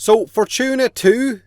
So Fortuna 2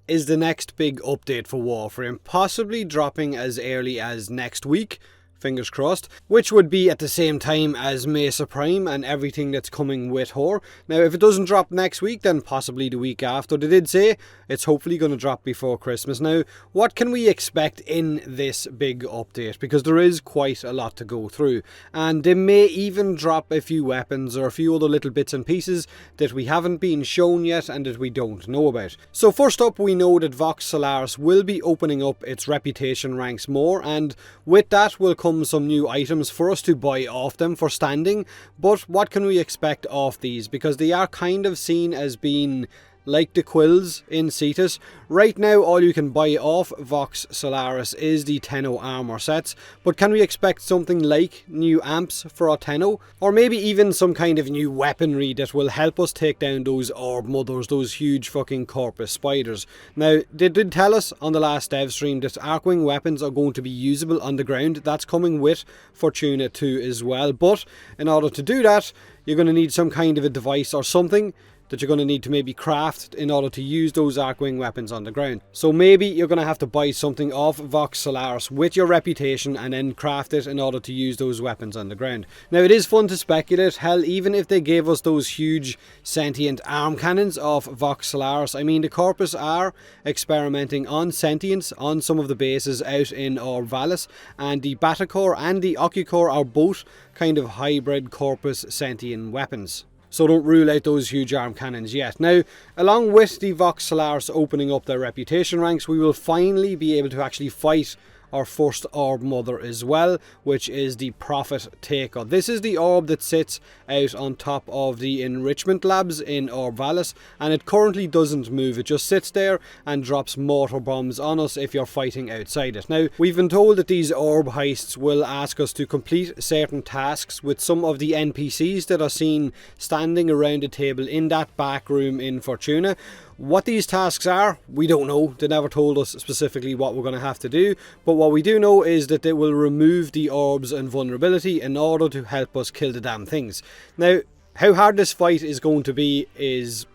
is the next big update for Warframe, possibly dropping as early as next week, fingers crossed, which would be at the same time as Mesa Prime and everything that's coming with her. Now, if it doesn't drop next week, then possibly the week after. They did say it's hopefully going to drop before Christmas. Now, what can we expect in this big update? Because there is quite a lot to go through, and they may even drop a few weapons or a few other little bits and pieces that we haven't been shown yet and that we don't know about. So first up, we know that Vox Solaris will be opening up its reputation ranks more, and with that will come some new items for us to buy off them for standing. But what can we expect off these? Because they are kind of seen as being like the quills in Cetus. Right now, all you can buy off Vox Solaris is the Tenno armor sets, but can we expect something like new amps for our Tenno? Or maybe even some kind of new weaponry that will help us take down those orb mothers, those huge fucking corpus spiders. Now, they did tell us on the last dev stream that Archwing weapons are going to be usable on the ground. That's coming with Fortuna 2 as well, but in order to do that, you're going to need some kind of a device or something that you're going to need to maybe craft in order to use those Archwing weapons on the ground. So maybe you're going to have to buy something off Vox Solaris with your reputation and then craft it in order to use those weapons on the ground. Now, it is fun to speculate. Hell, even if they gave us those huge sentient arm cannons off Vox Solaris, I mean, the Corpus are experimenting on sentience on some of the bases out in Orb Heists, and the Batacore and the Ocucore are both kind of hybrid Corpus sentient weapons. So don't rule out those huge arm cannons yet. Now, along with the Vox Solaris opening up their reputation ranks, we will finally be able to actually fight our first orb mother as well, which is the Prophet Taker. This is the orb that sits out on top of the enrichment labs in Orb Heists, and it currently doesn't move. It just sits there and drops mortar bombs on us if you're fighting outside it. Now, we've been told that these Orb Heists will ask us to complete certain tasks with some of the NPCs that are seen standing around the table in that back room in Fortuna. What these tasks are, we don't know. They never told us specifically what we're going to have to do, but what we do know is that they will remove the orbs and vulnerability in order to help us kill the damn things. Now, how hard this fight is going to be is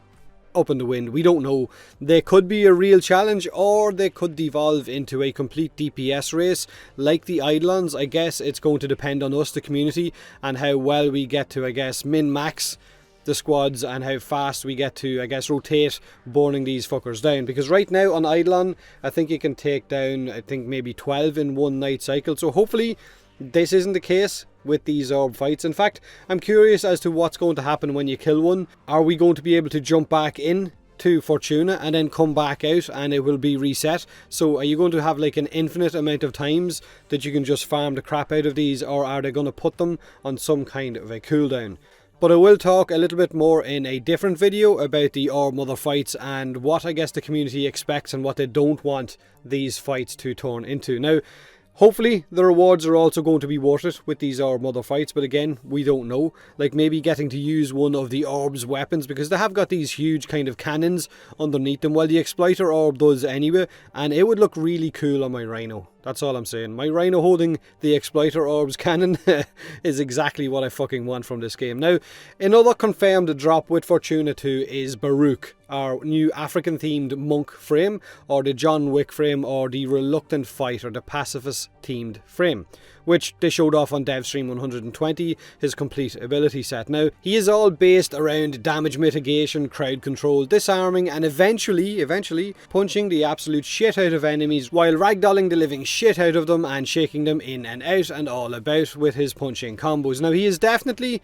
up in the wind. We don't know. They could be a real challenge, or they could devolve into a complete DPS race like the Eidolons. I guess it's going to depend on us, the community, and how well we get to, I guess, min-max the squads and how fast we get to, I guess, rotate burning these fuckers down. Because right now on Eidolon, I think you can take down, I think maybe 12 in one night cycle. So hopefully this isn't the case with these orb fights. In fact, I'm curious as to what's going to happen when you kill one. Are we going to be able to jump back in to Fortuna and then come back out and it will be reset? So are you going to have like an infinite amount of times that you can just farm the crap out of these, or are they going to put them on some kind of a cooldown? But I will talk a little bit more in a different video about the Orb Mother fights and what I guess the community expects and what they don't want these fights to turn into. Now, hopefully the rewards are also going to be worth it with these Orb Mother fights, but again, we don't know. Like maybe getting to use one of the Orb's weapons, because they have got these huge kind of cannons underneath them. Well, the Exploiter Orb does anyway, and it would look really cool on my Rhino. That's all I'm saying. My Rhino holding the Exploiter Orb's cannon is exactly what I fucking want from this game. Now, another confirmed drop with Fortuna 2 is Baruuk, our new African themed monk frame, or the John Wick frame, or the Reluctant Fighter, the pacifist themed frame, which they showed off on DevStream 120, his complete ability set. Now, he is all based around damage mitigation, crowd control, disarming, and eventually punching the absolute shit out of enemies while ragdolling the living shit out of them and shaking them in and out and all about with his punching combos. Now, he is definitely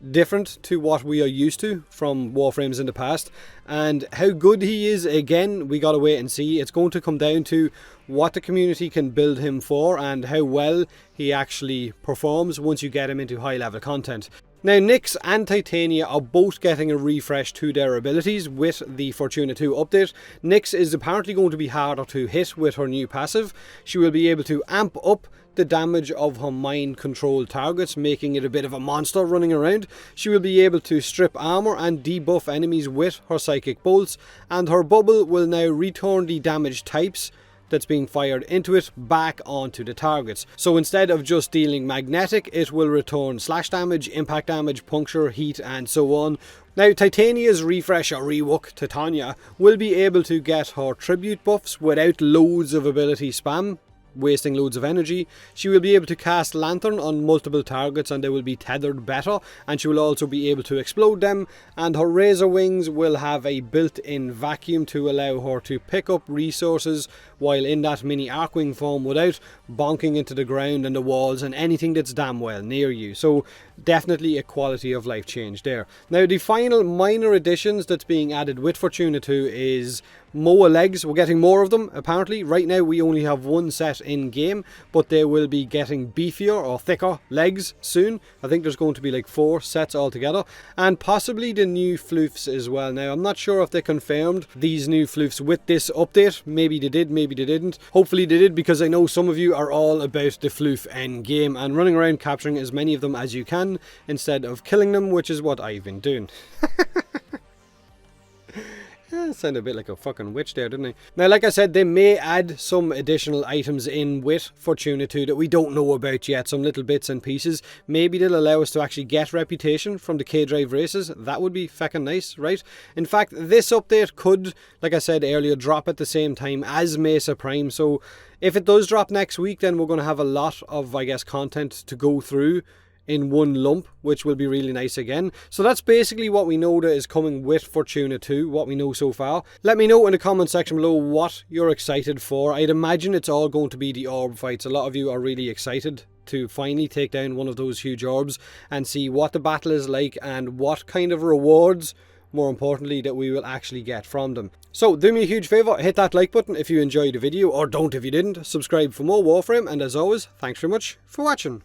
different to what we are used to from Warframes in the past, and how good he is, again, we gotta wait and see. It's going to come down to what the community can build him for and how well he actually performs once you get him into high level content. Now, Nyx and Titania are both getting a refresh to their abilities with the Fortuna 2 update. Nyx is apparently going to be harder to hit with her new passive. She will be able to amp up the damage of her mind controlled targets, making it a bit of a monster running around. She will be able to strip armor and debuff enemies with her psychic bolts, and her bubble will now return the damage types that's being fired into it back onto the targets. So instead of just dealing magnetic, it will return slash damage, impact damage, puncture, heat, and so on. Now, Titania's refresh or rework, Titania, will be able to get her tribute buffs without loads of ability spam, wasting loads of energy. She will be able to cast Lantern on multiple targets and they will be tethered better, and she will also be able to explode them, and her Razor Wings will have a built-in vacuum to allow her to pick up resources while in that mini Arcwing form without bonking into the ground and the walls and anything that's damn well near you. So definitely a quality of life change there. Now, the final minor additions that's being added with Fortuna 2 is Moa legs. We're getting more of them apparently. Right now we only have one set in game, but they will be getting beefier or thicker legs soon. I think there's going to be like 4 sets altogether, and possibly the new floofs as well. Now, I'm not sure if they confirmed these new floofs with this update. Maybe they did, maybe they didn't. Hopefully they did, because I know some of you are all about the floof end game and running around capturing as many of them as you can instead of killing them, which is what I've been doing. Yeah, sounded a bit like a fucking witch there, didn't I? Now, like I said, they may add some additional items in with Fortuna 2 that we don't know about yet, some little bits and pieces. Maybe they'll allow us to actually get reputation from the K-Drive races. That would be feckin' nice, right? In fact, this update could, like I said earlier, drop at the same time as Mesa Prime, so if it does drop next week, then we're going to have a lot of, I guess, content to go through in one lump, which will be really nice again. So that's basically what we know that is coming with Fortuna 2, what we know so far. Let me know in the comment section below what you're excited for. I'd imagine it's all going to be the orb fights. A lot of you are really excited to finally take down one of those huge orbs and see what the battle is like and what kind of rewards, more importantly, that we will actually get from them. So do me a huge favour, hit that like button if you enjoyed the video, or don't if you didn't. Subscribe for more Warframe, and as always, thanks very much for watching.